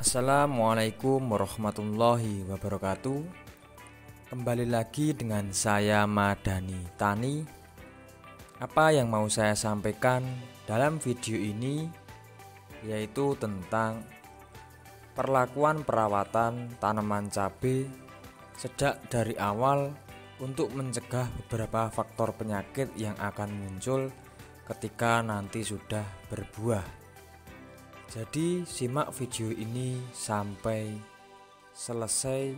Assalamualaikum warahmatullahi wabarakatuh. Kembali lagi dengan saya Madani Tani. Apa yang mau saya sampaikan dalam video ini yaitu tentang perlakuan perawatan tanaman cabai sejak dari awal untuk mencegah beberapa faktor penyakit yang akan muncul ketika nanti sudah berbuah. Jadi simak video ini sampai selesai.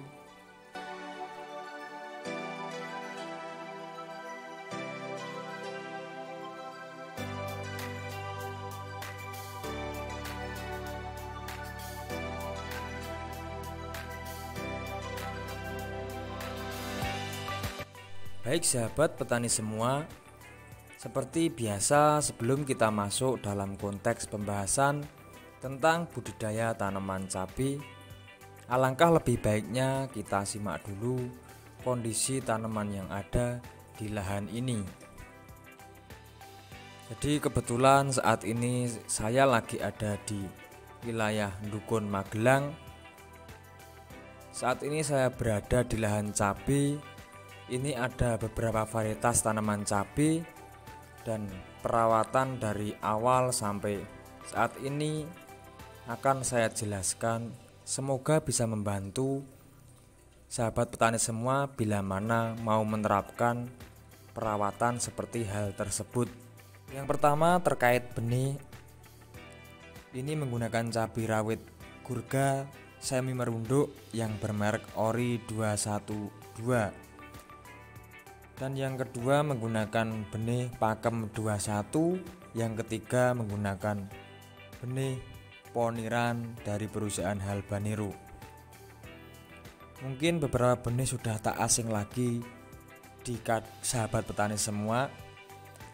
Baik sahabat petani semua, seperti biasa sebelum kita masuk dalam konteks pembahasan tentang budidaya tanaman cabai, alangkah lebih baiknya kita simak dulu kondisi tanaman yang ada di lahan ini. Jadi kebetulan saat ini saya lagi ada di wilayah Dukun Magelang. Saat ini saya berada di lahan cabai. Ini ada beberapa varietas tanaman cabai dan perawatan dari awal sampai saat ini akan saya jelaskan, semoga bisa membantu sahabat petani semua bila mana mau menerapkan perawatan seperti hal tersebut. Yang pertama terkait benih, ini menggunakan cabai rawit Gurga semi merunduk yang bermerek Ori 212. Dan yang kedua menggunakan benih Pakem 21, yang ketiga menggunakan benih Poniran dari perusahaan Halbanero. Mungkin beberapa benih sudah tak asing lagi di sahabat petani semua.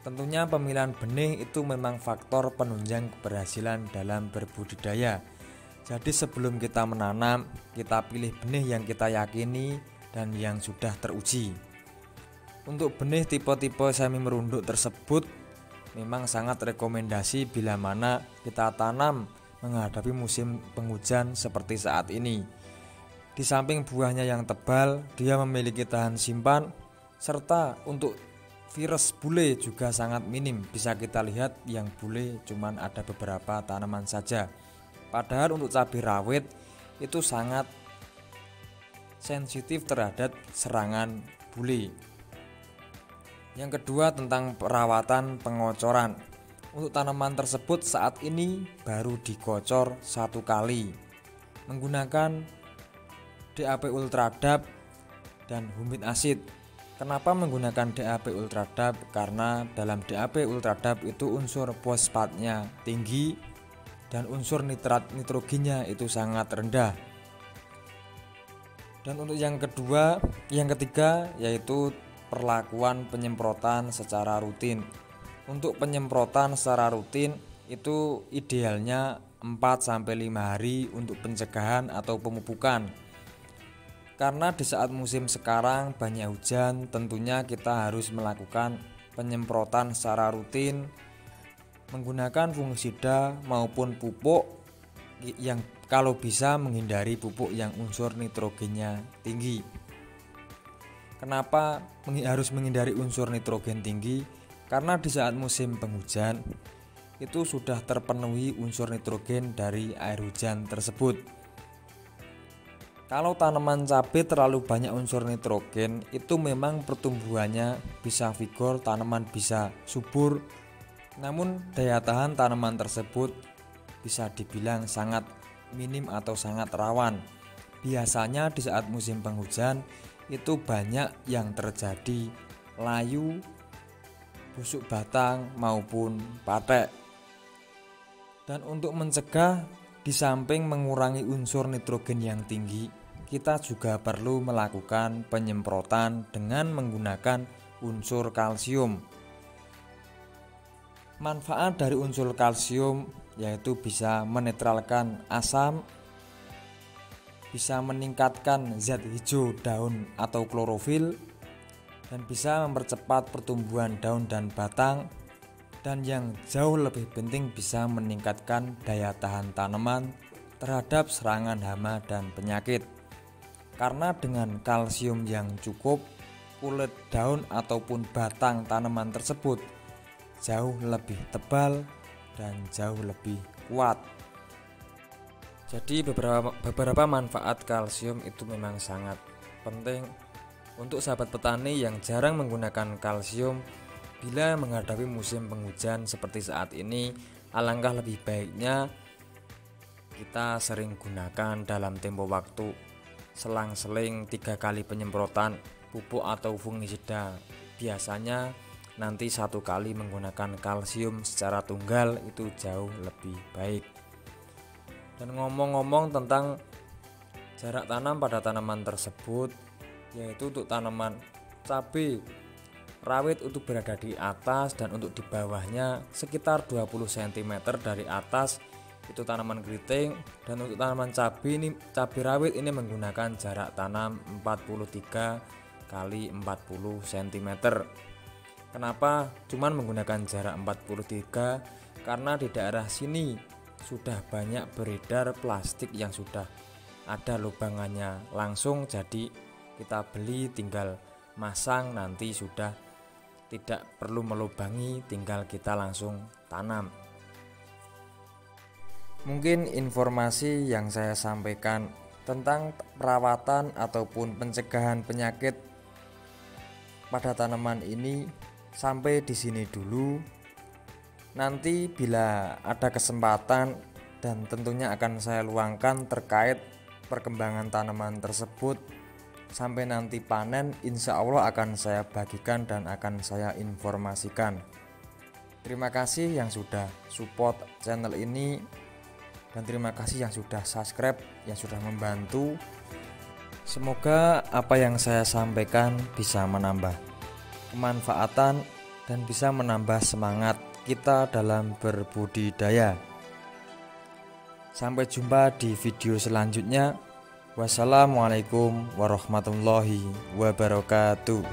Tentunya pemilihan benih itu memang faktor penunjang keberhasilan dalam berbudidaya. Jadi sebelum kita menanam, kita pilih benih yang kita yakini dan yang sudah teruji. Untuk benih tipe-tipe semi merunduk tersebut memang sangat rekomendasi bila mana kita tanam menghadapi musim penghujan seperti saat ini. Di samping buahnya yang tebal, dia memiliki tahan simpan, serta untuk virus bule juga sangat minim. Bisa kita lihat yang bule cuman ada beberapa tanaman saja. Padahal untuk cabai rawit itu sangat sensitif terhadap serangan bule. Yang kedua tentang perawatan pengocoran. Untuk tanaman tersebut saat ini baru dikocor 1 kali menggunakan DAP Ultradap dan humid acid. Kenapa menggunakan DAP Ultradap? Karena dalam DAP Ultradap itu unsur fosfatnya tinggi dan unsur nitrat nitrogennya itu sangat rendah. Dan untuk yang ketiga yaitu perlakuan penyemprotan secara rutin. Untuk penyemprotan secara rutin itu idealnya 4-5 hari untuk pencegahan atau pemupukan. Karena di saat musim sekarang banyak hujan, tentunya kita harus melakukan penyemprotan secara rutin menggunakan fungisida maupun pupuk yang kalau bisa menghindari pupuk yang unsur nitrogennya tinggi. Kenapa harus menghindari unsur nitrogen tinggi? Karena di saat musim penghujan itu sudah terpenuhi unsur nitrogen dari air hujan tersebut. Kalau tanaman cabai terlalu banyak unsur nitrogen, itu memang pertumbuhannya bisa vigor, tanaman bisa subur. Namun daya tahan tanaman tersebut bisa dibilang sangat minim atau sangat rawan. Biasanya di saat musim penghujan itu banyak yang terjadi layu, busuk batang maupun patek. Dan untuk mencegah, di samping mengurangi unsur nitrogen yang tinggi, kita juga perlu melakukan penyemprotan dengan menggunakan unsur kalsium. Manfaat dari unsur kalsium yaitu bisa menetralkan asam, bisa meningkatkan zat hijau daun atau klorofil, dan bisa mempercepat pertumbuhan daun dan batang, dan yang jauh lebih penting bisa meningkatkan daya tahan tanaman terhadap serangan hama dan penyakit. Karena dengan kalsium yang cukup, kulit daun ataupun batang tanaman tersebut jauh lebih tebal dan jauh lebih kuat. Jadi beberapa manfaat kalsium itu memang sangat penting untuk sahabat petani yang jarang menggunakan kalsium. Bila menghadapi musim penghujan seperti saat ini, alangkah lebih baiknya kita sering gunakan dalam tempo waktu selang-seling 3 kali penyemprotan pupuk atau fungisida. Biasanya nanti 1 kali menggunakan kalsium secara tunggal itu jauh lebih baik. Dan ngomong-ngomong tentang jarak tanam pada tanaman tersebut, yaitu untuk tanaman cabai rawit untuk berada di atas dan untuk di bawahnya sekitar 20 cm dari atas itu tanaman keriting, dan untuk tanaman cabai rawit ini menggunakan jarak tanam 43 kali 40 cm. Kenapa cuman menggunakan jarak 43? Karena di daerah sini sudah banyak beredar plastik yang sudah ada lubangannya langsung, jadi kita beli tinggal masang, nanti sudah tidak perlu melubangi, tinggal kita langsung tanam. Mungkin informasi yang saya sampaikan tentang perawatan ataupun pencegahan penyakit pada tanaman ini sampai di sini dulu. Nanti bila ada kesempatan dan tentunya akan saya luangkan terkait perkembangan tanaman tersebut sampai nanti panen, insya Allah akan saya bagikan dan akan saya informasikan. Terima kasih yang sudah support channel ini, dan terima kasih yang sudah subscribe, yang sudah membantu. Semoga apa yang saya sampaikan bisa menambah kemanfaatan dan bisa menambah semangat kita dalam berbudidaya. Sampai jumpa di video selanjutnya. Wassalamualaikum warahmatullahi wabarakatuh.